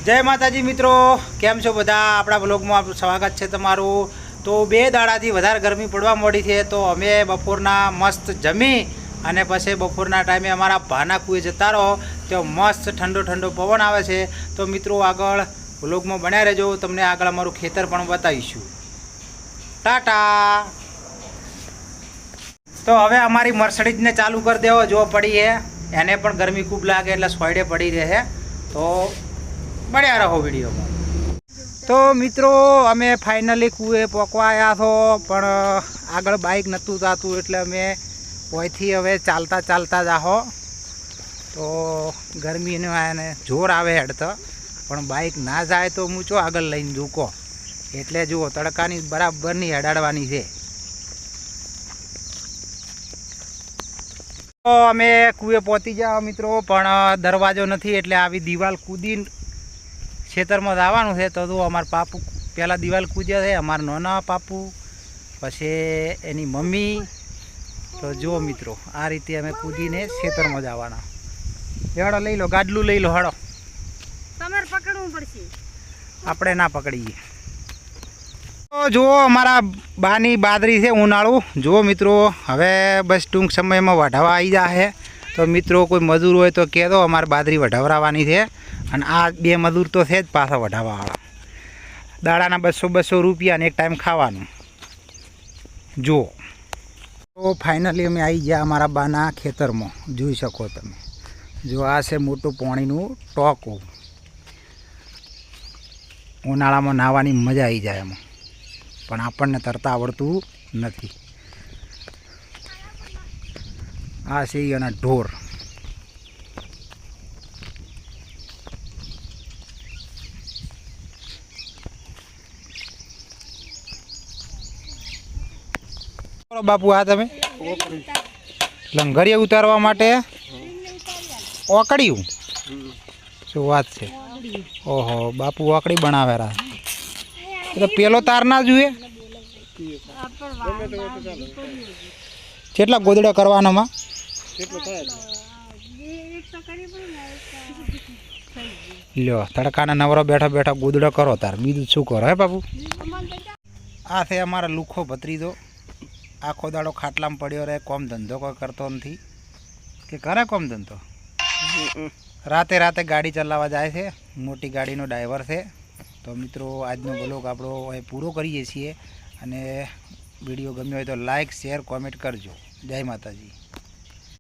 जय माताजी मित्रों, केम छो बधा। आपणा ब्लॉगमां आपनुं स्वागत है तमारुं। तो 2 दाडाथी वधारे गरमी पड़वा मळी छे, तो अमे बपोरना मस्त जमी अने पछी बपोरना टाइमे अमारा भाना कुए जता रहो, तो मस्त ठंडो ठंडो पवन आवे छे। तो मित्रों आगळ ब्लॉगमां बन्या रहेजो, तमने आगळ अमारुं खेतर पण बतावीशुं। टाटा। तो हवे अमारी मर्सिडीज ने चालू कर देवो, जो पड़ी है एने पण गरमी खूब लागे एटले सोयडे पड़ी रहे। तो बढ़िया रहो वीडियो में। तो मित्रों अमे फाइनली कुए पोकवा आया थो, पण आगळ बाइक नतुं जातुं एटले अमे ओयथी हवे चालता चालता जाहो। तो गरमी ने जोर आवे हेडता, पण बाइक ना जाए तो मूचो आगळ लईने झूको, एटले जुओ तड़कानी बराबरनी हेडाडवानी छे। तो अमे कुए पहोंची गया मित्रों, पण दरवाजो नथी एटले आवी दीवाल कूदीने खेतर में जवानुं छे। तो अमार पापू पहला दीवाल कूद्या है, अमार नाना पापू पछी एनी मम्मी। तो जो मित्रों आ रीते अमे कूदीने खेतर में जवाना। हेड़ो लई लो, गाडलू लई लो, हेड़ो। तमारे पकड़वू पड़शे, आपणे ना पकड़ीए। तो जो अमारा बानी बादरी है उनाळू, जो मित्रों हवे बस टूंक समय में वढावा आई जाए। तो मित्रों कोई मजूर हो तो कह दो, अमारे बादरी वढावरावानी है। अने आ 2 मजूर तो है ज पाछा वढावावाळा। दाड़ाना 200 रुपया ने एक टाइम खावानुं। जो तो फाइनली अमे आई गया अमारा बाना खेतर में। जोई शको तमे, जो आ छे मोटुं पाणीनुं टोकું। उनाळामां नाहवानी मजा आई जाए एमां, पण आपणने तरता आवडતું નથી। आ छे एना ढोर। बापू आ तमे लंगरिया उतारवा माटे ओकड़िયું શું વાત છે। ઓહો બાપુ ઓકડી બનાવે રા। તો પેલો તાર ના જોઈએ, કેટલા ગોદડા કરવાનામાં? લ્યો તડકાના નવરો બેઠા બેઠા ગોદડા કરો તાર, બીજું શું કરો હે બાપુ। આ છે અમારા લુખો ભત્રીજો। आखो दाड़ो खाटला में पड़ो रहे, कम धंधो कोई करतो नहीं कि करे कम धंधो। राते राते गाड़ी चलावा जाए छे, मोटी गाड़ी नो ड्राइवर है। तो मित्रों आजनो ब्लॉग आपणो पूरो करीए छीए, अने विडियो गम्यो होय तो लाइक शेर कॉमेंट करजो। जय माताजी।